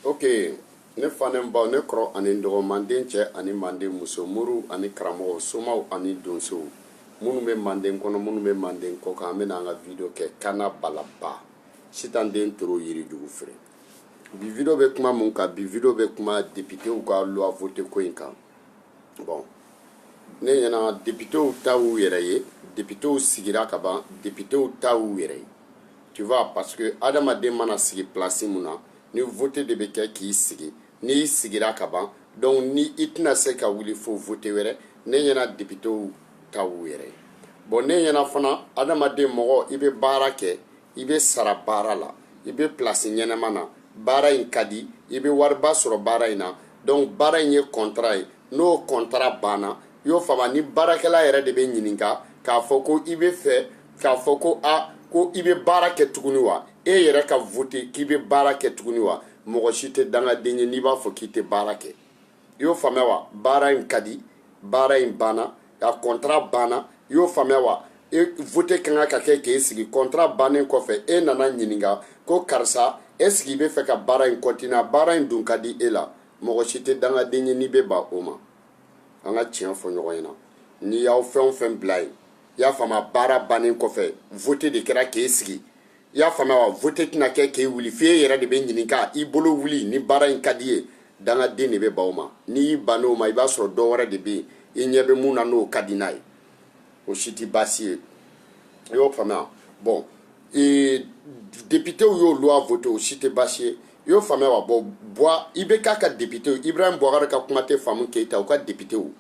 Ok, ne fanen ba ne kɔrɔ ani dɔgɔ manden cɛ ani manden muso muru ani karamɔgɔ somaw ani donsow minnu bɛ manden kɔnɔ minnu bɛ manden kɔ kan an bɛna an ka video kɛ kana balaba sitanden toro yirijugu feere bi video bɛ kuma mun kan bi video bɛ kuma députéw ka loi voté ko in kan bon ne ɲɛna députéw ta y'u yɛrɛ ye députéw sigira ka ban députéw ta y'u yɛrɛ ye tu vois parce que adamaden mana sigi place mun na ni voté de bɛ kɛ k'i sigi n'i sigira ka ban donc ni i tɛna se ka wuli fo voté wɛrɛ ne ɲɛna députéw ta y'u yɛrɛ ye bon ne ɲɛna fana adamaden mɔgɔ i bɛ baara kɛ i bɛ sara baara la i bɛ place ɲɛnama na baara in ka di i bɛ wariba sɔrɔ baara in na donc baara in ye contrat ye n'o contrat banna i y'o faamu ni baarakɛla yɛrɛ de bɛ ɲininka k'a fɔ ko i bɛ fɛ k'a fɔ ko ko i bɛ baara kɛ tuguni wa e yɛrɛ ka voté k'i bɛ baara kɛ tuguni wa mɔgɔ si tɛ dangaden ye n'i b'a fɔ k'i tɛ baara kɛ i y'o faamuya wa baara in ka di baara in banna a contrat banna i y'o faamuya wa e voté kan ka kɛ k'e sigi contrat bannen kɔfɛ e nana ɲininka ko karisa est-ce que i bɛ fɛ ka baara in continuer baara in dun ka di e la mɔgɔ si tɛ dangaden ye n'i bɛ ban o ma an ka tiɲɛ fɔ ɲɔgɔn ɲɛna n'i y'aw fɛn o fɛn bila yen i y'a faamuya baara bannen kɔfɛ voté de kɛra k'e sigi i y'a faamuya wa voté tɛna kɛ k'e wuli f'e yɛrɛ de bɛ ɲininka i bolo wuli ni baara in ka di ye dangaden de bɛ ban o ma n'i y'i ban n'o ma i b'a sɔrɔ dɔ wɛrɛ de bɛ yen i ɲɛ bɛ mun na n'o ka di n'a ye o si tɛ baasi ye i y'o faamuya bon députéw y'o loi voté o si tɛ baasi ye i y'o faamuya wa bon i bɛ k'a ka député Ibrahim Boubacar ka kuma tɛ faamu Keita o ka députéw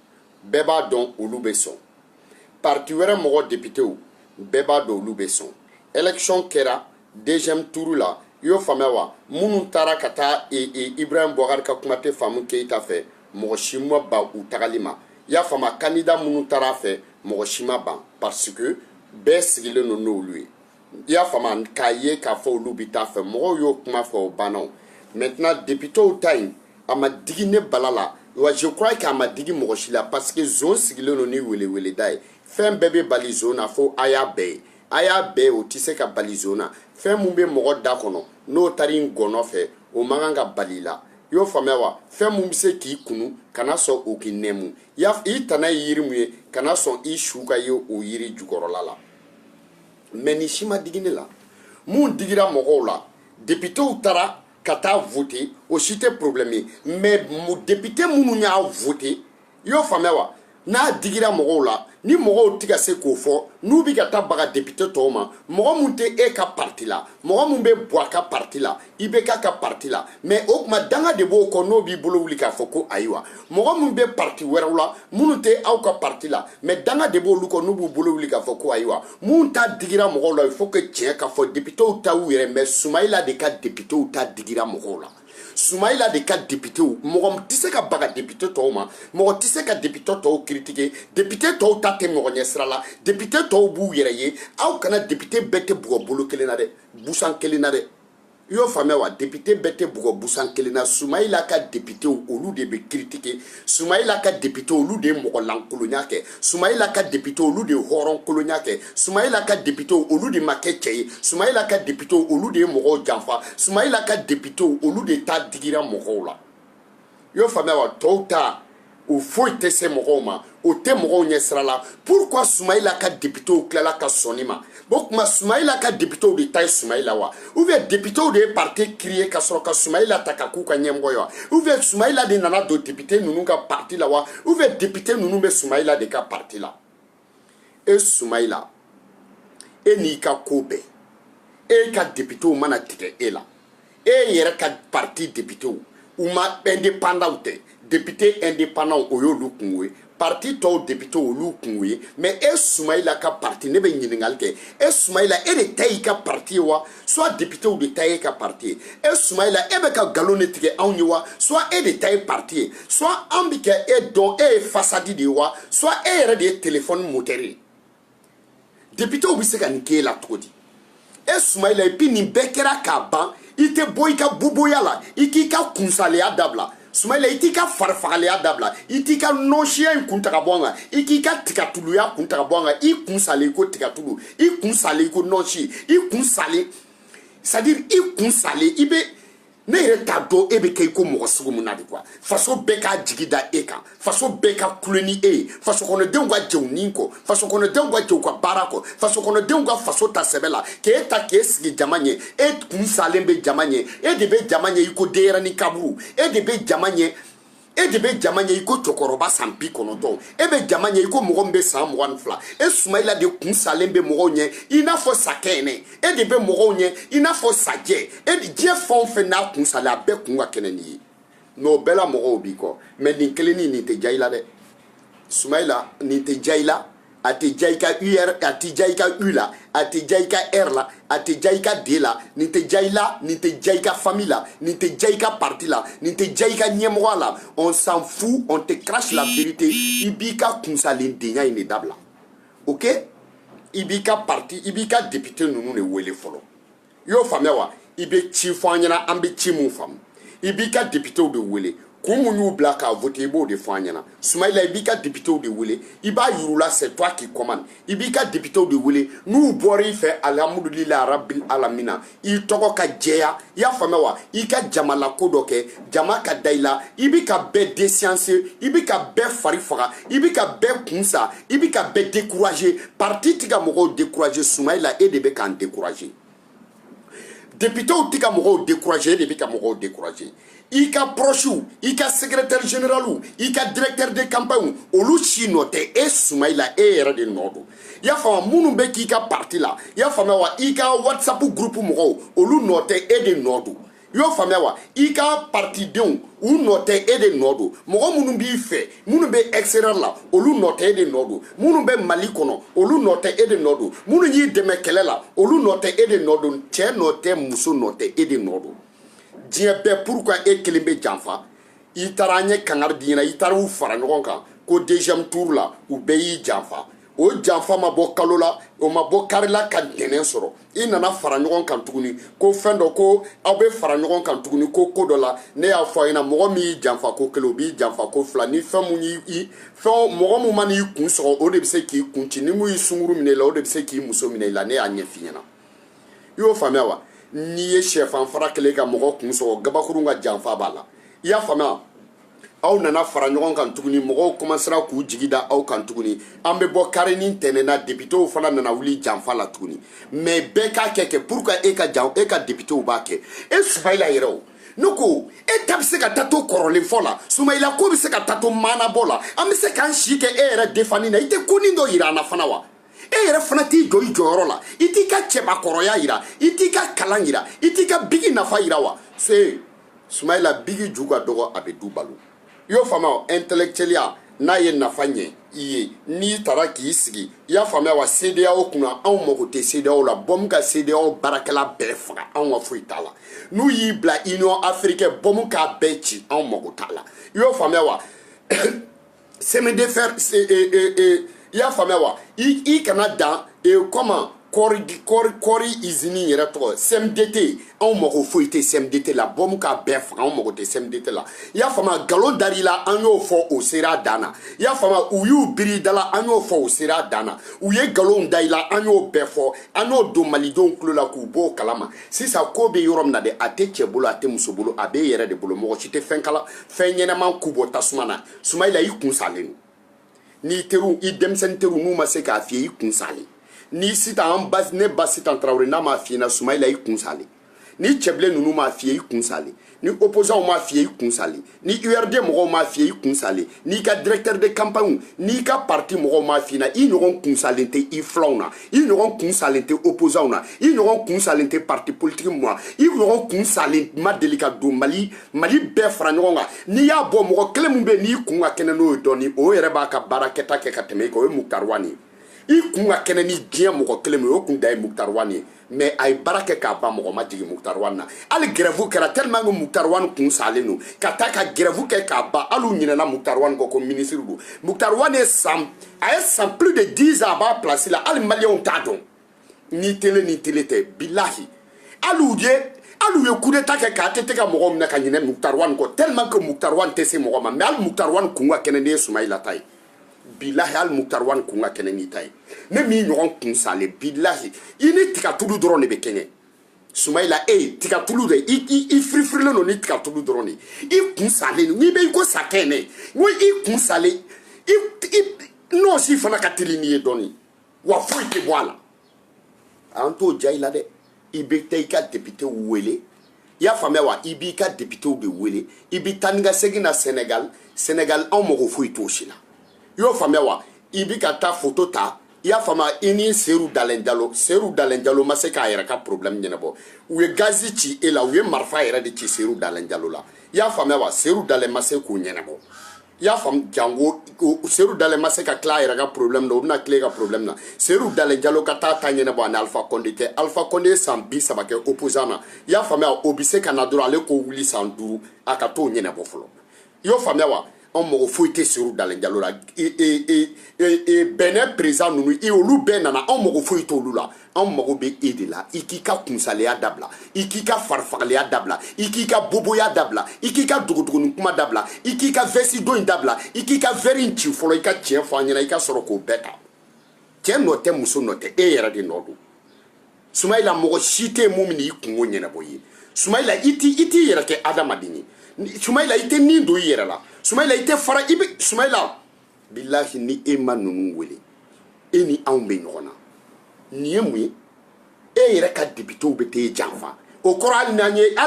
bɛɛ b'a dɔn olu bɛ sɔn parti wɛrɛ mɔgɔ députéw bɛɛ b'a dɔn olu bɛ sɔn élection kɛra deuxième tour la i y'o faamuya wa minnu taara ka taa Ibrahim Boubacar ka kuma tɛ faamu Keita fɛ mɔgɔ si ma ban u tagali ma i y'a faamuya candidat minnu taara a fɛ mɔgɔ si ma ban parce que bɛɛ sigilen don n'olu ye i y'a faamuya k'a ye k'a fɔ olu bɛ taa fɛ mɔgɔw y'o kuma fɔ o banna o maintenant députéw ta in a ma digi ne bala la wa je crois que a ma digi mɔgɔ si la parce que zone sigilen don ni weleweleda ye fɛn bɛɛ bɛ bali zone na fo a y'a bɛɛ ye a y'a bɛɛ o tɛ se ka bali zone na fɛn mun bɛ mɔgɔ da kɔnɔ n'o taara i ngɔnɔ fɛ o man kan ka bali la i y'o faamuya wa fɛn mun bɛ se k'i kunu kana sɔn o k'i nɛmu i tana ye yiri mun ye kana sɔn i su ka ye o yiri jukɔrɔla la mais ni si ma digi ne la mun digira mɔgɔw la députéw taara ka taa voté o si tɛ problème ye mais député minnu y'a voté i y'o faamuya wa n'a digira mɔgɔw la ni mɔgɔw tɛ ka se k'o fɔ n'u bɛ ka taa baga député tɔw ma mɔgɔ mun tɛ e ka parti la mɔgɔ mun bɛ bɔ a ka parti la i bɛ k'a ka parti la mais o tuma danga de b'o kɔ n'o b'i bolo wuli k'a fɔ ko ayiwa mɔgɔ mun bɛ parti wɛrɛw la minnu tɛ aw ka parti la mais danga de b'olu kɔ n'u b'u bolo wuli k'a fɔ ko ayiwa mun ta digira mɔgɔw la il faut que tiɲɛ ka fɔ députéw ta y'u yɛrɛ mais Soumaïla de ka députéw ta digira mɔgɔw la Soumaïla de ka députéw mɔgɔ tɛ se ka baga député tɔw ma mɔgɔ tɛ se ka député tɔw critiquer député tɔw ta tɛ mɔgɔ ɲɛsira la député tɔw b'u yɛrɛ ye aw kana député bɛɛ tɛ bugɔ bolo kelen na dɛ busan kelen na dɛ i y'o faamuya wa député bɛɛ tɛ bugɔ busan kelen na Soumaïla ka députéw olu de bɛ critiquer Soumaïla ka député olu de ye mɔgɔ lankolonya kɛ Soumaïla ka député olu de ye hɔrɔn kolonya kɛ Soumaïla ka député olu de ma kɛ cɛ ye Soumaïla ka député olu de ye mɔgɔw janfa Soumaïla ka député olu de ta digira mɔgɔw la i y'o faamuya wa tɔw ta o foyi tɛ se mɔgɔw ma o tɛ mɔgɔw ɲɛsira la pourquoi Soumaïla ka députéw tilala ka sɔnni ma bon kuma Soumaïla ka députéw de ta ye Soumaïla wa ou bien députéw de ye parti créé ka sɔrɔ ka Soumaïla ta ka k'u ka ɲɛmɔgɔ ye wa ou bien Soumaïla de nana don député ninnu ka parti la wa ou bien député ninnu bɛ Soumaïla de ka parti la e Soumaïla e n'i ka ko bɛɛ e ka députéw mana tigɛ e la e yɛrɛ ka parti députéw u ma indépendant tɛ député indépendant o y'olu kungo ye parti tɔw député olu kun ye mais Soumaïla ka parti ne bɛ ɲininkali kɛ Soumaïla de ta y'i ka parti wa soit député de ta y'i ka parti Soumaïla bɛ ka galon de tigɛ anw ye wa soit de ta ye parti ye soit an bɛ kɛ dɔn ye façade de ye wa soit yɛrɛ de ye téléphone moteur ye député bɛ se ka nin k'e la cogo di Soumaïla et puis nin bɛɛ kɛra k'a ban i tɛ bɔ i ka buboya la i k'i ka kunsaliya dabila Soumaïla i t'i ka farifagaliya dabila i t'i ka nɔnsiya in kun ta ka bɔ an kan i k'i ka tigatuluya kun ta ka bɔ an kan i kun salen ko tigatulu i kun salen ko nɔnsi i kun salen c'est à dire i kun salen i bɛ ne yɛrɛ t'a dɔn e bɛ kɛ i ko mɔgɔ sugu min na de quoi faso bɛɛ k'a jigi da e kan faso bɛɛ ka kulo ni e ye faso kɔnɔdenw ka jɛ u ni kɔ faso kɔnɔdenw ka jɛ u ka baara kɔ faso kɔnɔdenw ka faso ta sɛbɛ la k'e ta k'e sigi jama ɲɛ e kun salen bɛ jama ɲɛ e de bɛ jama ɲɛ i ko denyɛrɛnin kaburu e de bɛ jama ɲɛ e de bɛ jama ɲɛ i ko cɛkɔrɔba san 90 e bɛ jama ɲɛ i ko mɔgɔ min bɛ san 22 Soumaïla de kun salen bɛ mɔgɔw ɲɛ i n'a fɔ sakɛnɛ e de bɛ mɔgɔw ɲɛ i n'a fɔ sajɛ diɲɛ fɛn o fɛn n'a kun salen a bɛɛ kun ka kɛnɛ nin ye n'o bɛɛ la mɔgɔw b'i kɔ mais nin kelen nin tɛ diya i la dɛ Soumaïla nin tɛ diya i la a tɛ diya i ka UR a tɛ diya i ka U la a tɛ diya i ka R la a tɛ diya i ka D la nin tɛ diya i la nin tɛ diya i ka famille la nin tɛ diya i ka parti la nin tɛ diya i ka ɲɛmɔgɔ la on s'en fout on te crache la vérité i b'i ka kunsalendenya in de dabila ok i b'i ka parti i b'i ka député ninnu de wele fɔlɔ i y'o faamuya wa i bɛ ci fɔ an ɲɛna an bɛ ci mun faamu i b'i ka député de wele kun mun y'u bila k'a voter i b'o de fɔ an ɲɛna Soumaïla i b'i ka député de wele i b'a yir'u c'est toi qui commande i b'i ka député de wele n'u bɔra i fɛ alhamdulilahi rabbil alamina i tɔgɔ ka jɛya i y'a faamuya wa i ka jamalako dɔ kɛ jama ka da i la i b'i ka bɛɛ désiancer i b'i ka bɛɛ fari faga i b'i ka bɛɛ kun sa i b'i ka bɛɛ décourager parti tɛ ka mɔgɔw décourager Soumaïla e de bɛ k'an décourager député tɛ ka mɔgɔw décourager e de bɛ ka mɔgɔw décourager i ka proche i ka secrétaire général i ka directeur de campagne olu si nɔ tɛ Soumaïla e yɛrɛ de nɔ don i y'a faamu minnu bɛ k'i ka parti la i y'a faamuya wa i ka WhatsApp groupe mɔgɔw olu nɔ tɛ e de nɔ don i y'o faamuya wa i ka partidenw u nɔ tɛ e de nɔ don mɔgɔ minnu b'i fɛ minnu bɛ extérieur la olu nɔ tɛ e de nɔ don minnu bɛ Mali kɔnɔ olu nɔ tɛ e de nɔ don minnu y'i dɛmɛ kɛlɛ la olu nɔ tɛ e de nɔ don cɛ nɔ tɛ muso nɔ tɛ e de nɔ don diɲɛ bɛɛ pourquoi e kelen bɛ janfa i taara an ye kangari di ɲɛna i taara u fara ɲɔgɔn kan ko deuxième tour la u bɛɛ y'i janfa o janfa ma bɔ kalo la o ma bɔ kari la ka dɛnɛn sɔrɔ i nana fara ɲɔgɔn kan tuguni ko fɛn dɔ ko aw bɛ fara ɲɔgɔn kan tuguni ko dɔ la ne y'a fɔ a ɲɛna mɔgɔ min y'i janfa ko kelen o b'i janfa ko fila ni fɛn mun y'i mɔgɔ mun mana y'i kun sɔgɔ o de bɛ se k'i kun ci ni mun y'i sunkuru minɛ i la o de bɛ se k'i muso minɛ i la ne y'a ɲɛf'i ɲɛna i y'o faamuya wa n'i ye sɛfan fara kelen ka mɔgɔ kun sɔgɔ gabakurun ka janfa b'a la i y'a faamuya aw nana fara ɲɔgɔn kan tuguni mɔgɔw commencera k'u jigi da aw kan tuguni an bɛ bɔ kari ni ntɛnɛn na députéw fana nana wuli janfa la tuguni mais bɛɛ k'a kɛ pourquoi e ka députéw b'a kɛ Soumaïla yɛrɛ o ne ko e ta bɛ se ka taa to kɔrɔlen fɔ la Soumaïla ko bɛ se ka taa to maanabɔ la an bɛ se k'an si kɛ e yɛrɛ defani na i tɛ konin dɔ yira an na fana wa e yɛrɛ fana t'i jɔ i jɔyɔrɔ la i t'i ka cɛbakɔrɔya yira i t'i ka kalan yira i t'i ka bigi nafa yira wa Soumaïla bigi ju ka dɔgɔ a bɛ du balo i y'o faamuya intellectuellement n'a ye nafa ɲɛ i ye n'i taara k'i sigi i y'a faamuya wa CEDEAO kunna anw mago tɛ CEDEAO la bɔmu ka CEDEAO baarakɛla bɛɛ faga anw ka foyi t'a la n'u y'i bila Union africaine bɔmu k'a bɛɛ ci anw mago t'a la i y'o faamuya wa chemin de fer i y'a faamuya wa i kana dan comment kɔri usine yɛrɛ tɔgɔ CMDT anw mago foyi tɛ CMDT la bɔmu k'a bɛɛ faga anw mago tɛ CMDT la i y'a faamuya nkalon dar'i la an y'o fɔ o sera a dan na i y'a faamuya u y'u biri i da la an y'o fɔ o sera a dan na u ye nkalon da i la an y'o bɛɛ fɔ an y'o don malidenw tulo la k'u bɔ o kalama sisan ko bɛ yɔrɔ min na dɛ a tɛ cɛ bolo a tɛ muso bolo a b'e yɛrɛ de bolo mɔgɔ si tɛ fɛn kala fɛn ɲɛnɛman k'u bɔ tasuma na Soumaïla i kun salen don n'i teriw i denmisɛnnin teriw n'u ma se k'a f'i ye i kun salen ni sitan ne ba sitan Traoré n'a m'a f'i ɲɛna Soumaïla i kun salen ni cɛbilen ninnu m'a f'i ye i kun salen ni opposant ma fie i kun sali ni URD mɔgɔ ma fie i kun sali ni ka directeur de campagne ni ka parti mɔgɔ ma fie na i ɲɔgɔn kun salen tɛ i filanw na i ɲɔgɔn kun salen tɛ opposant na i ɲɔgɔn kun salen tɛ parti politique ma i ɲɔgɔn kun salen ma deli ka don Mali bɛɛ fara ɲɔgɔn kan n'i y'a bɔ mɔgɔ kelen min bɛ n'i kun ka kɛnɛ n'o ye dɔɔni o yɛrɛ b'a ka baarakɛta kɛ ka tɛmɛ i kan o ye Muktar Wani i kun ka kɛnɛ ni diɲɛ mɔgɔ kelen min o kun da ye Muktar Wani mais a ye baara kɛ k'a ban mɔgɔ ma jigin Muktar Wani na hali grève kɛra tellement que Muktar Wani kun salen don ka taa ka grève kɛ k'a ban hali u ɲinɛna Muktar Wani kɔ ko ministre don Muktar Wani a ye san plus de 10 ans a b'a place la hali maliyɛnw t'a dɔn ni télé tɛ bilahi hali u ye coup d'état kɛ k'a tɛ ka mɔgɔw minɛ ka ɲinɛ Muktar Wani kɔ tellement que Muktar Wani tɛ se mɔgɔ ma mais hali Muktar Wani kun ka kɛnɛ ni ye Soumaïla ta ye bilahi hali Muktar Wani kun ka kɛnɛ n'i ta ye ne m'i ɲɔgɔn kun salen bilahi i ni tigatulu dɔrɔn de bɛ kɛɲɛ Soumaïla tigatulu de i firifirilen don ni tigatulu dɔrɔn de i kun salen n'i bɛ i ko sakɛ ne n ko i kun salen n'o si fana ka teli n'i ye dɔɔni wa foyi tɛ bɔ a la an t'o diya i la dɛ i bɛ taa i ka député wele i y'a faamuya wa i b'i ka député de wele i bɛ taa ni ka segin na Sénégal anw mago foyi t'o si la i y'o faamuya wa i bɛ ka taa photo ta i y'a faamuya i ni Serou Dalen Diallo ma se k'a yɛrɛ ka problème ɲɛnabɔ u ye gazi ci e la u ye marifa yɛrɛ de ci Serou Dalen Diallo la i y'a faamuya wa Serou Dalen ma se k'o ɲɛnabɔ i y'a faamu jango Serou Dalen ma se ka tila a yɛrɛ ka problème na o bɛna tile ka problème na Serou Dalen Diallo ka taa ta ɲɛnabɔ ani Alpha Condé tɛ Alpha Condé ye san 30 kɛ opposant na i y'a faamuya o bɛ se ka na dɔrɔn ale k'o wuli san 5 a ka t'o ɲɛnabɔ fɔlɔ i y'o faamuya wa anw mago foyi tɛ Serou Dalen Diallo la Benin président ninnu olu bɛɛ nana anw mago foyi t'olu la anw mago bɛ e de la i k'i ka kunsaliya dabila i k'i ka farifagaliya dabila i k'i ka boboya dabila i k'i ka dogotogoni kuma dabila i k'i ka vesti dɔ in dabila i k'i ka verre in ci fɔlɔ i ka tiɲɛ fɔ an ɲɛna i ka sɔrɔ k'o bɛɛ ta cɛ nɔ tɛ muso nɔ tɛ e yɛrɛ de nɔ don Soumaïla mɔgɔ si tɛ mun min i kungo ɲɛnabɔ i ye Soumaïla i t'i yɛrɛ kɛ adamaden ye Soumaïla i tɛ nin don i yɛrɛ la Soumaïla i tɛ fara i bɛ Soumaïla bilahi ni e ma ninnu wele e ni anw bɛ ɲɔgɔn na nin ye mun ye e yɛrɛ ka députéw bɛ t'e janfa o kɔrɔ hali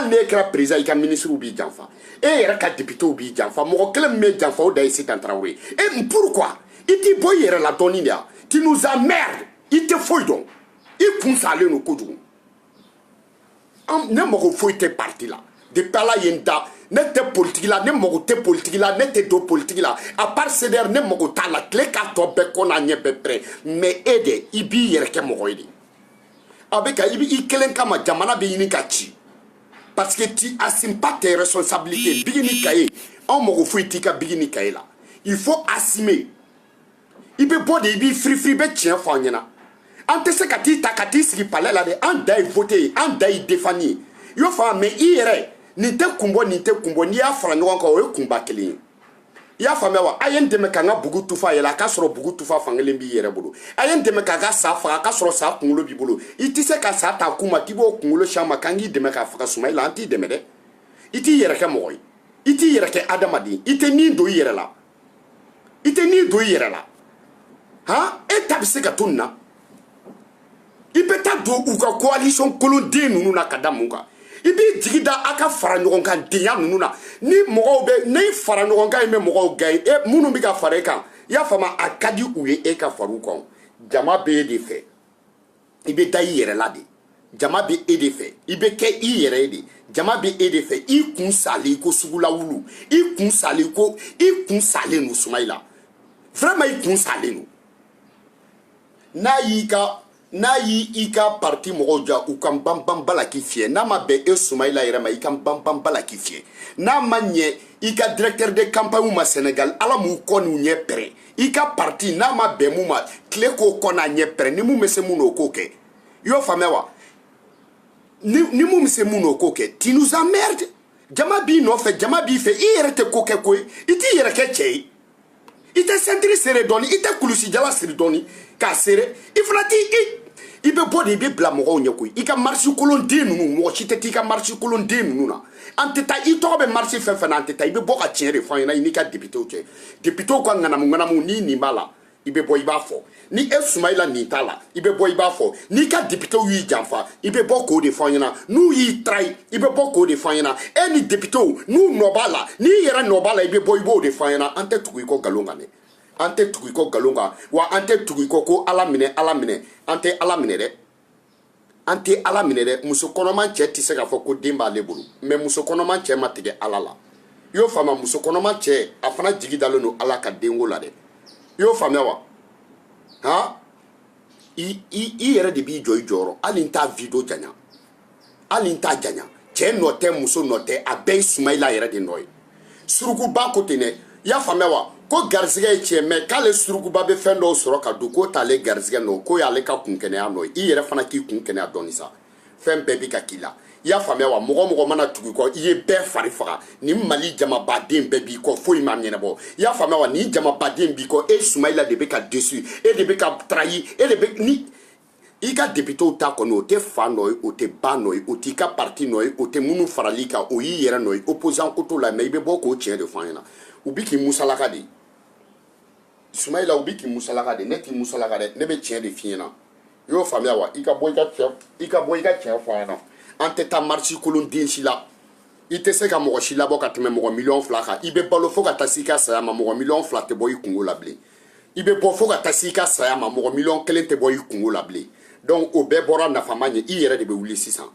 n'e kɛra président i ka ministrew b'i janfa e yɛrɛ ka députéw b'i janfa mɔgɔ kelen min bɛ janfa o da ye Sitan Traoré et pourquoi i t'i bɔ i yɛrɛ la dɔɔni de ya tu nous emmerdes i tɛ foyi dɔn i kun salen don kojugu ne mago foyi tɛ parti la depuis Ala ye n da ne tɛ politique la ne mago tɛ politique la ne tɛ don politique la à part CDR ne mago t'a la tile k'a tɔ bɛɛ kɔ n'a ɲɛ bɛɛ pɛrɛ mais e de i b'i yɛrɛ kɛ mɔgɔ ye de a bɛ ka i kelen kama jamana bɛ ɲini ka ci parce que tu assumes pas tes responsabilités bigi ni kaye anw mago foyi t'i ka bigi ni kaye la il faut assumer i bɛ bɔ de i b'i firifiri i bɛ tiɲɛ fɔ an ɲɛna an tɛ se ka t'i ta ka t'i sigi palais la de an da ye voté ye an da ye défendre ye i y'o faamu mais i yɛrɛ nin tɛ kun bɔ n'i y'a fara ɲɔgɔn kan o ye kunba kelen ye i y'a faamuya wa a ye n dɛmɛ ka n ka bugu tufa yɛlɛ a k'a sɔrɔ bugu tufa fankelen b'i yɛrɛ bolo a ye n dɛmɛ k'a ka sa faga a k'a sɔrɔ sa kunkolo b'i bolo i tɛ se ka sa ta kun ma k'i b'o kunkolo siyan ma k'an k'i dɛmɛ k'a faga Soumaïla an t'i dɛmɛ dɛ i t'i yɛrɛ kɛ mɔgɔ ye i t'i yɛrɛ kɛ adamaden i tɛ nin don i yɛrɛ la i tɛ nin don i yɛrɛ la han e ta bɛ se ka to nin na i bɛ taa don u ka coalition kolonden ninnu na ka da mun kan i b'i jigi da a ka fara ɲɔgɔn kan denya ninnu na ni mɔgɔw bɛ ni fara ɲɔgɔn kan in bɛ mɔgɔw gɛn e minnu bɛ ka fara e kan i y'a faamu a ka di u ye e ka fara u kan jama bɛ e de fɛ i bɛ da i yɛrɛ la de jama bɛ e de fɛ i bɛ kɛ i yɛrɛ ye de jama bɛ e de fɛ i kun salen ko sugula wulu i kun salen don Soumaïla vraiment i kun salen don n'a y'i ka parti mɔgɔw ja u ka banban bala k'i fiyɛ n'a ma bɛn e Soumaïla yɛrɛ ma i ka banban bala k'i fiyɛ n'a ma ɲɛ i ka directeur de campagne ma Sénégal ala m'u kɔ n'u ɲɛ pɛrɛ i ka parti n'a ma bɛn mun ma tile k'o kɔ n'a ɲɛ pɛrɛ ni mun bɛ se mun n'o k'o kɛ i y'o faamuya wa ni mun bɛ se mun n'o k'o kɛ tu nous emmerdes jama b'i nɔfɛ jama b'i fɛ i yɛrɛ tɛ ko kɛ ko ye i t'i yɛrɛ kɛ cɛ ye i tɛ sentiri sere dɔɔni i tɛ kulusi jala siri dɔɔni k'a sere i fana i bɛ bɔ de i bɛ bila mɔgɔw ɲɛ koyi i ka marche kolonden ninnu mɔgɔ si tɛ t'i ka marche kolonden ninnu na an tɛ taa i tɔgɔ bɛ marche fɛn fɛn na an tɛ taa i bɛ bɔ ka tiɲɛ de fɔ an ɲɛna i n'i ka députéw cɛ députéw ka ŋanamu ŋanamu ni nin b'a la i bɛ bɔ i b'a fɔ ni e Soumaïla nin t'a la i bɛ bɔ i b'a fɔ n'i ka député y'i janfa i bɛ bɔ k'o de fɔ an ɲɛna n'u y'i trahi i bɛ bɔ k'o de fɔ an ɲɛna e ni député n'u nɔ b'a la n'i yɛrɛ nɔ b'a la i bɛ bɔ i b'o de fɔ an ɲɛna an tɛ tugu i kɔ nkalon kan dɛ an tɛ tugu i kɔ nkalon kan wa an tɛ tugu i kɔ ko Ala minɛ Ala minɛ an tɛ Ala minɛ dɛ an tɛ Ala minɛ dɛ muso kɔnɔma cɛ tɛ se k'a fɔ ko den b'ale bolo mais muso kɔnɔma cɛ ma tigɛ Ala la i y'o faamuya muso kɔnɔma cɛ a fana jigi dalen don Ala ka denko la dɛ i y'o faamuya wa han i yɛrɛ de b'i jɔ i jɔyɔrɔ hali n t'a video janya hali n t'a janya cɛ nɔ tɛ muso nɔ tɛ a bɛɛ ye Soumaïla yɛrɛ de nɔ ye surukuba ko ten dɛ i y'a faamuya wa ko garisɛgɛ ye tiɲɛ mais k'ale surukuba bɛ fɛn dɔw sɔrɔ ka don k'o t'ale garisɛgɛ nɔ k'o y'ale ka kunkɛnɛya nɔ ye i yɛrɛ fana k'i kunkɛnɛya dɔɔni sa fɛn bɛɛ bi ka k'i la i y'a faamuya wa mɔgɔ mɔgɔ mana tugu i kɔ i ye bɛɛ fari faga ni Mali jamabaden bɛɛ b'i kɔ foyi ma ɲɛnabɔ i y'a faamuya wa ni jamabaden b'i kɔ e Soumaïla de bɛ ka déçu e de bɛ ka trahi e de bɛ ni i ka député ta kɔni o tɛ fa nɔ ye o tɛ ba nɔ ye o t'i ka parti nɔ ye o tɛ minnu farali kan o y'i yɛrɛ nɔ ye opposant ko t'o la mais i bɛ bɔ k'o tiɲɛ de fɔ an ɲɛna u bi k'i musalaka de Soumaïla u bi k'i musalaka de ne t'i musalaka dɛ ne bɛ tiɲɛ de f'i ɲɛna i y'o faamuya wa i ka bɔ i ka tiɲɛ fɔ an ɲɛna an tɛ taa marche kolon den si la i tɛ se ka mɔgɔ si labɔ ka tɛmɛ mɔgɔ miliyɔn 2 kan i bɛ balo fo ka taa se i ka saya ma mɔgɔ miliyɔn 2 tɛ bɔ i kungo la bilen i bɛ bɔ fo ka taa se i ka saya ma mɔgɔ miliyɔn 1 tɛ bɔ i kungo la bilen donc o bɛɛ bɔra nafama ɲɛ i yɛrɛ de bɛ wuli sisan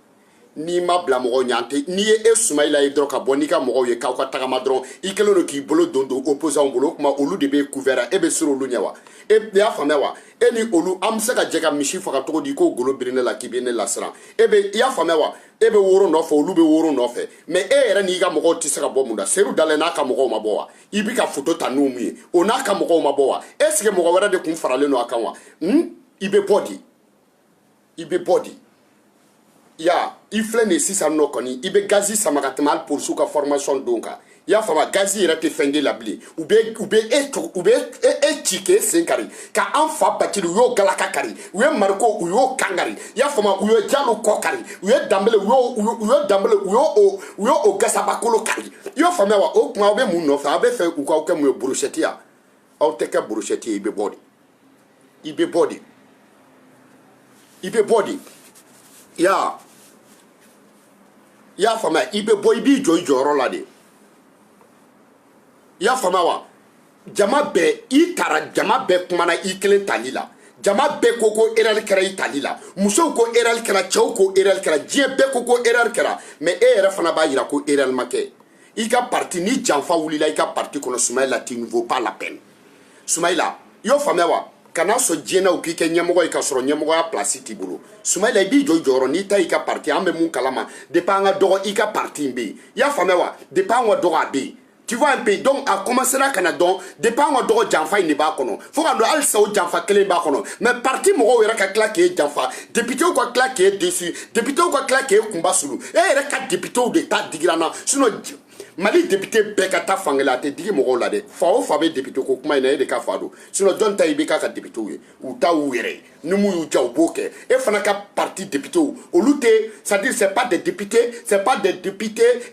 n'i ma bila mɔgɔw ɲɛ an tɛ n'i ye e Soumaïla ye dɔrɔn ka bɔ n'i ka mɔgɔw ye k'aw ka tagama dɔrɔn i kɛlen don k'i bolo don opposant bolo o tuma olu de bɛ couvert e bɛ siran olu ɲɛ wa e y'a faamuya wa e ni olu an bɛ se ka jɛ ka misi faga cogo di k'o golo biri ne la k'i bɛ ne lasiran e bɛ i y'a faamuya wa e bɛ woro nɔfɛ olu bɛ woro nɔfɛ mais e yɛrɛ n'i ka mɔgɔw tɛ se ka bɔ mun na Seydou Dale n'a ka mɔgɔw ma bɔ wa i bɛ ka photo ta n'u mun ye o n'a ka mɔgɔw ma bɔ wa est ce que mɔgɔ wɛrɛ de kun faralen don a kan wa i bɛ bɔ di i bɛ bɔ di ya i filɛ nin sisan nɔ kɔni i bɛ gazi sama ka tɛmɛ hali polisiw ka formation don kan i y'a faamuya gazi yɛrɛ tɛ fɛn k'e la bilen u bɛ e ci k'e sen kari ka an fa Bacili u y'o galaka kari u ye Mariko u y'o kan kari i y'a faamuya u ye Jalo kɔ kari u ye Danbele u y'o gasabakolo kari i y'o faamuya wa o tuma aw bɛ mun nɔfɛ aw bɛ fɛ u k'aw kɛ mun ye burushɛti ya aw tɛ kɛ burushɛti ye i bɛ bɔ de i bɛ bɔ de i bɛ bɔ de ya i y'a faamuya i bɛ bɔ i b'i jɔ i jɔyɔrɔ la de i y'a faamuya wa jama bɛɛ i taara jama bɛɛ kumana i kelen tali la jama bɛɛ ko erreur kɛra i tali la musow ko erreur kɛra cɛw ko erreur kɛra diɲɛ bɛɛ ko erreur kɛra mais e yɛrɛ fana b'a jira ko erreur ma kɛ i ka parti ni janfa wulila i ka parti kɔnɔ Soumaïla tu ne vaut pas la peine Soumaïla i y'o faamuya wa kana sɔn diɲɛna u k'i kɛ ɲɛmɔgɔ ye ka sɔrɔ ɲɛmɔgɔya place t'i bolo Soumaïla i b'i jɔ i jɔyɔrɔ n'i ta i ka parti an bɛ mun kalama depuis an ka dɔgɔ i ka parti bɛ yen i y'a faamuya wa depuis an ka dɔgɔ a bɛ yen tu vois un peu donc a commencera ka na dɔn depuis an ka dɔgɔ janfa in de b'a kɔnɔ fo ka dɔn halisa o janfa kelen b'a kɔnɔ mais parti mɔgɔw yɛrɛ ka tila k'e janfa députéw ka tila k'e déçu députéw ka tila k'e kunba sulu e yɛrɛ ka députéw de ta digira na sinon Mali député bɛɛ ka taa fankelen a tɛ digi mɔgɔw la dɛ fa o fa bɛ député ko kuma in na e de ka fa don sinon jɔn ta i bɛ k'a ka députéw ye u ta y'u yɛrɛ ye ni mun y'u diya u b'o kɛ e fana ka parti députéw olu tɛ c'est à dire c'est pas des députés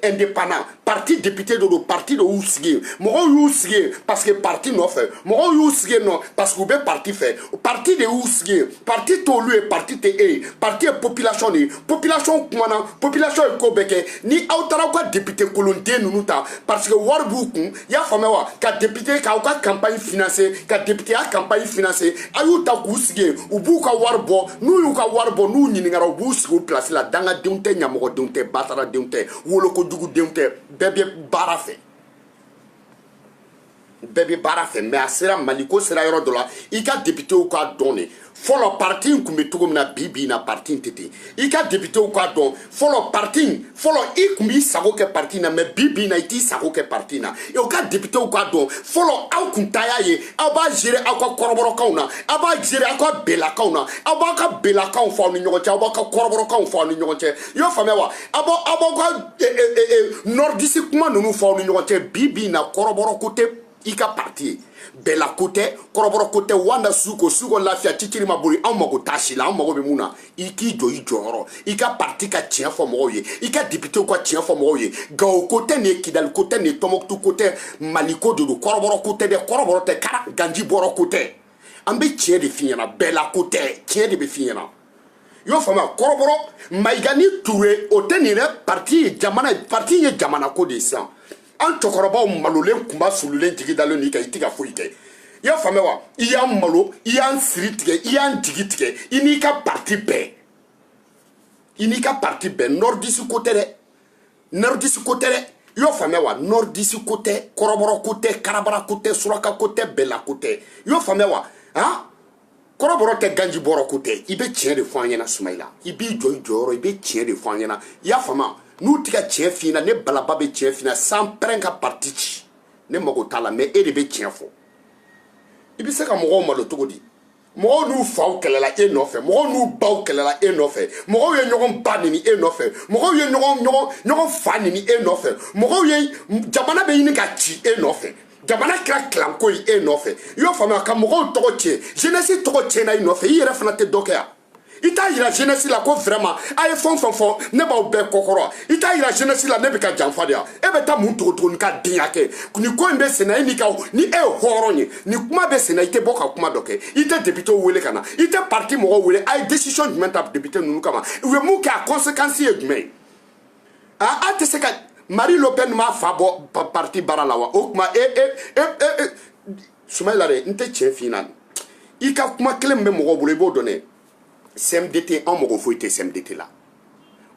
indépendants parti député de do parti de y'u sigi yen mɔgɔw y'u sigi yen parce que parti nɔfɛ mɔgɔw y'u sigi yen nɔ parce que u bɛ parti fɛ parti de y'u sigi yen parti t'olu ye parti tɛ e ye parti ye population de ye population kumana population ye ko bɛɛ kɛ ni aw taara aw ka député kolonden ninnu ta parce que wari b'u kun i y'a faamuya wa ka député k'aw ka campagne financer ka député ya campagne financer a y'u ta k'u sigi yen u b'u ka wari bɔ n'u y'u ka wari bɔ n'u ɲiningara u b'u sigi u place la dangadenw tɛ ɲamɔgɔdenw tɛ bataradenw tɛ wolokojugudenw tɛ bɛɛ bɛ baara fɛ bɛɛ bɛ baara fɛ mais a sera Maliko sera yɔrɔ dɔ la i ka députéw k'a dɔn de fɔlɔ parti in kun bɛ cogo min na bi na parti in tɛ ten i ka députéw k'a dɔn fɔlɔ parti in fɔlɔ i kun b'i sago kɛ parti in na mais bi na i t'i sago kɛ parti in na o ka députéw k'a dɔn fɔlɔ aw kun ta y'a ye aw b'a gérer aw ka kɔrɔbɔrɔkanw na aw b'a gérer aw ka belakanw na aw b'a ka belakanw fɔ aw ni ɲɔgɔn cɛ aw b'a ka kɔrɔbɔrɔkanw fɔ aw ni ɲɔgɔn cɛ i y'o faamuya wa aw b'aw ka nordisi kuma ninnu fɔ aw ni ɲɔgɔn cɛ bi na kɔrɔbɔrɔ ko tɛ i ka parti ye bɛla ko tɛ kɔrɔbɔrɔ ko tɛ wanda suko lafiya titiri ma boli anw mago t'a si la anw mago bɛ mun na i k'i jɔ i jɔyɔrɔ i ka parti ka tiɲɛ fɔ mɔgɔw ye i ka députéw ka tiɲɛ fɔ mɔgɔw ye Gawo ko tɛ nin ye Kidali ko tɛ nin ye Tɔnbukutu ko tɛ Maliko de don kɔrɔbɔrɔ ko tɛ dɛ kɔrɔbɔrɔ tɛ Kara Ganji bɔrɔ ko tɛ an bɛ tiɲɛ de f'i ɲɛna bɛɛ la ko tɛ tiɲɛ de bɛ f'i ɲɛna i y'o faamuya kɔrɔbɔrɔ Mayiga ni Ture o tɛ nin dɛ parti ye jamana ko de ye sisan an cɛkɔrɔbaw malolen kunba sululen jigi dalen n'i kan i tɛ ka foyi kɛ i y'a faamuya wa i y'an malo i y'an siri tigɛ i y'an jigi tigɛ i n'i ka parti bɛɛ nordisi ko tɛ dɛ nordisi ko tɛ dɛ i y'o faamuya wa nordisi ko tɛ kɔrɔbɔrɔ ko tɛ karabara ko tɛ suraka ko tɛ bɛɛla ko tɛ i y'o faamuya wa han kɔrɔbɔrɔ tɛ ganji bɔrɔ ko tɛ i bɛ tiɲɛ de fɔ an ɲɛna Sumayila i b'i jɔ i jɔyɔrɔ i bɛ tiɲɛ de fɔ an ɲɛna i y'a faamuya n'u tɛ ka tiɲɛ f'i ɲɛna ne balaba bɛ tiɲɛ f'i ɲɛna sans pɛrɛn ka parti ci ne mago t'a la mais e de bɛ tiɲɛ fɔ i bɛ se ka mɔgɔw malo cogo di mɔgɔw n'u faw kɛlɛla e nɔfɛ mɔgɔw n'u baw kɛlɛla e nɔfɛ mɔgɔw ye ɲɔgɔn ba nini e nɔfɛ mɔgɔw ye ɲɔgɔn fa nini e nɔfɛ mɔgɔw ye jamana bɛ ɲini ka ci e nɔfɛ jamana kɛra kilanko ye e nɔfɛ i y'o faamuya ka mɔgɔw tɔgɔ tiɲɛ jeunesse tɔgɔ tiɲɛna i nɔfɛ i yɛrɛ fana tɛ dɔ kɛ yan i t'a yira jeunesse la ko vraiment a ye fɛn fɛn fɔ ne b'aw bɛɛ kɔkɔrɔ i t'a yira jeunesse la ne bɛ ka janfa de yan e bɛ taa mun togo ni ka denya kɛ nin ko in bɛ senna e ni e ye hɔrɔn ye nin kuma bɛ senna i tɛ bɔ ka kuma dɔ kɛ i tɛ député wele ka na i tɛ parti mɔgɔw wele a ye décision jumɛn ta député ninnu kama u ye mun kɛ a conséquence ye jumɛn ye a tɛ se ka Marie Le Pen m'a fa bɔ parti baara la wa o tuma Sumayila dɛ n tɛ tiɲɛ f'i ɲɛna i ka kuma kelen min bɛ mɔgɔw bolo i b'o dɔn dɛ CMDT an mago foyi tɛ CMDT la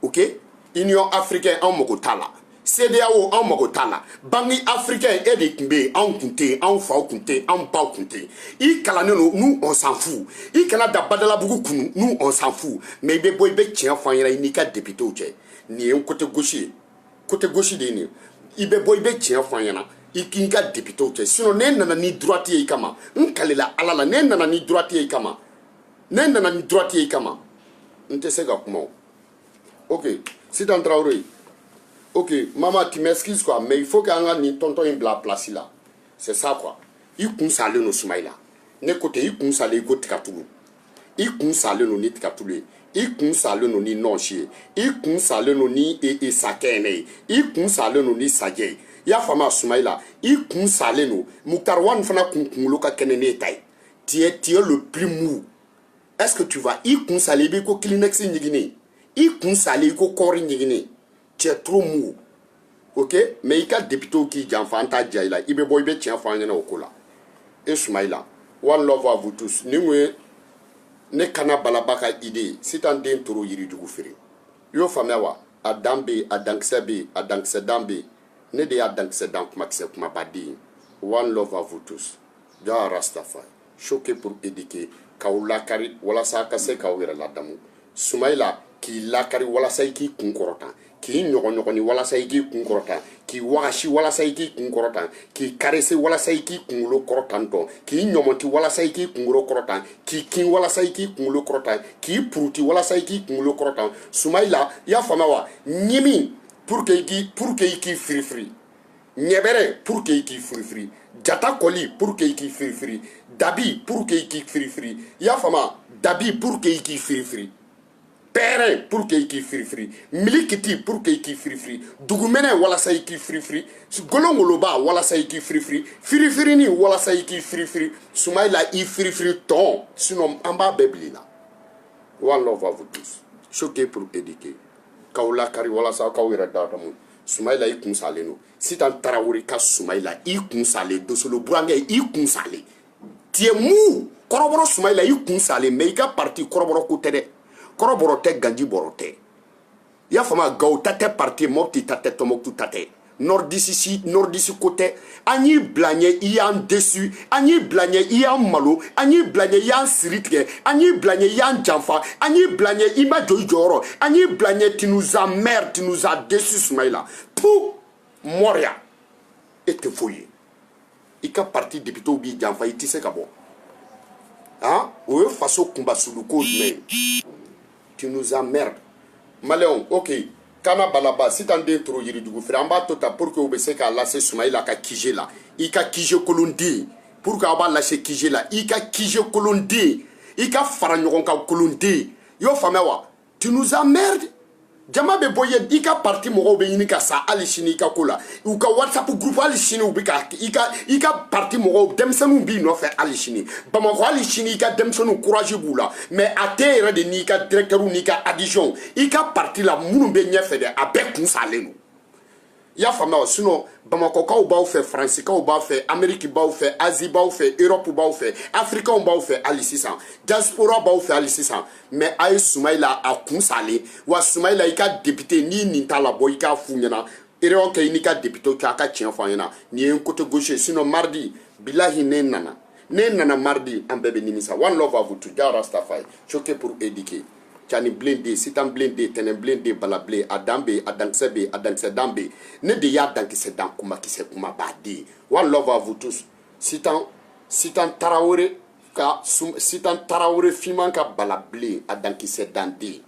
ok Union africaine an mago t'a la CEDEAO an mago t'a la banque africaine e de tun bɛ yen anw tun tɛ yen anw faw tun tɛ yen anw baw tun tɛ yen i kalannen don nous on s'en fout i kana da badalabugu kunu nous on s'en fout mais i bɛ bɔ i bɛ tiɲɛ fɔ an ɲɛna i n'i ka députéw cɛ nin ye côté gauche ye côté gauche de ye nin i bɛ bɔ i bɛ tiɲɛ fɔ an ɲɛna i k'i ka députéw cɛ sinon ne nana ni droite ye i kama n kalela Ala la ne nana ni droite ye i kama ne nana ni droite ye i kama n tɛ se ka kuma o ok Sitan Traoré ok maman tu m'excuses quoi mais il faut qu'an ka nin tonton in bila place la c'est ça quoi i kun salen no Sumayila ne ko tɛ i kun salen i ko tigatulu i kun salen no ni tigatulu ye i kun salen no ni nɔnsi ye i kun salen no ni sakɛnɛ ye i kun salen no ni sajɛ ye i y'a faamuya Sumayila i kun salen no Muktar Wan fana kunkolo ka kɛnɛ ne ta ye tu es le plus mou est-ce que tu vas i kun salen i b'i ko Kleenex ɲiginen i kun salen i ko kɔɔri ɲiginen tu es trop mou ok mais i ka député k'i janfa an t'a diya i la i bɛ bɔ i bɛ tiɲɛ fɔ an ɲɛna o ko la e Sumayila one love à vous tous ni mun ye ne kana balaba ka idée Sitan den toro yirijugu feere i y'o faamuya wa a dan bɛ yen a dankisɛ bɛ yen a dankisɛ dan bɛ yen ne de y'a dankisɛ dan kumakisɛ kumabaden ye one love à vous tous Jah Rastafari choqué pour éduquer k'aw lakari walasa a ka se k'aw yɛrɛ ladamu Sumayila k'i lakari walasa i k'i kun kɔrɔtan k'i ɲɔgɔnɲɔgɔni walasa i k'i kun kɔrɔtan k'i wagasi walasa i k'i kun kɔrɔtan k'i karese walasa i k'i kunkolo kɔrɔtan dɔn k'i ɲɔmɔnti walasa i k'i kunkolo kɔrɔtan k'i kin walasa i k'i kunkolo kɔrɔtan k'i puruti walasa i k'i kunkolo kɔrɔtan Sumayila i y'a faamuya wa ɲimi pour que i k'i firifiri ɲɛbɛrɛ pour que i k'i firifiri jata kɔli pour que i k'i firifiri dabi pour que i k'i firifiri i y'a faamuya dabi pour que i k'i firifiri pɛrɛ pour que i k'i firifiri milikiti pour que i k'i firifiri dugumɛnɛ walasa i k'i firifiri golongoloba walasa i k'i firifiri firifirini walasa i k'i firifiri Sumayila i firifiri tɔn sinon an b'a bɛɛ bila i la one love à vous tous choqué pour éduquer k'aw lakari walasa k'aw yɛrɛ dadamu Sumayila i kun salen no Sitan Traoré ka Sumayila i kun salen Dosolo burankɛ i kun salen tu es mou kɔrɔbɔrɔ Sumayila i kun salen mais i ka parti kɔrɔbɔrɔ ko tɛ dɛ kɔrɔbɔrɔ tɛ ganji bɔrɔ tɛ i y'a faamuya Gawo ta tɛ parti Mopti ta tɛ Tɔnbɔkutu ta tɛ nordisi ko tɛ an y'i bila ɲɛ i y'an déçu an y'i bila ɲɛ i y'an malo an y'i bila ɲɛ i y'an siri tigɛ an y'i bila ɲɛ i y'an janfa an y'i bila ɲɛ i ma jɔ i jɔyɔrɔ an y'i bila ɲɛ tu nous as merde tu nous as déçu Sumayila pou mɔriya e tɛ foyi ye i ka parti député b'i janfa i tɛ se ka bɔ han o ye faso kunbasuluko jumɛn ye tu nous as merde Malhéon ok kana balaba Sitan den toro yirijugu feere an b'a to ta pour que u bɛ se k'a lase Sumayila ka kije la i ka kije kolonden pour que aw b'a lase kije la i ka kije kolonden i ka fara ɲɔgɔn kan kolonden i y'o faamuya wa tu nous as merde jama be boye i ka parti mɔgɔw be ɲini ka sa hali sini i ka ko la u ka whatsapp groupe hali sini u be ka i ka parti mɔgɔw denmisɛnninw b'i nɔfɛ hali sini Bamako hali sini i ka denmisɛnninw courage b'u la mais a tɛ yɛrɛ de n'i ka directeur n'i ka addition i ka parti la minnu be ɲɛfɛ dɛ a bɛɛ kun salen don i y'a faamuya o sinon Bamakokaw b'aw fɛ Faransiikaw b'aw fɛ Amérique b'aw fɛ Asie b'aw fɛ Europe b'aw fɛ Africains b'aw fɛ hali sisan diaspora b'aw fɛ hali sisan mais a ye Soumaïla a kun salen wa Soumaïla i ka député ni nin t'a labɔ i k'a f'u ɲɛna réunion kɛ i n'i ka député kɛ a ka tiɲɛ fɔ an ɲɛna nin ye n côté gauche sinon mardi bilahi ne nana mardi an bɛɛ bɛ nimisa one love à vous tous Jah Rastafari choqué pour éduquer Cani blende, sitan blende, tenen blende, bala ble, adambe, adankse be, adankse dambe. Ne de ya dankise dan kuma kise kuma badi. One love à vous tous. Sitan tarawore fiman ka bala ble, adankise dande.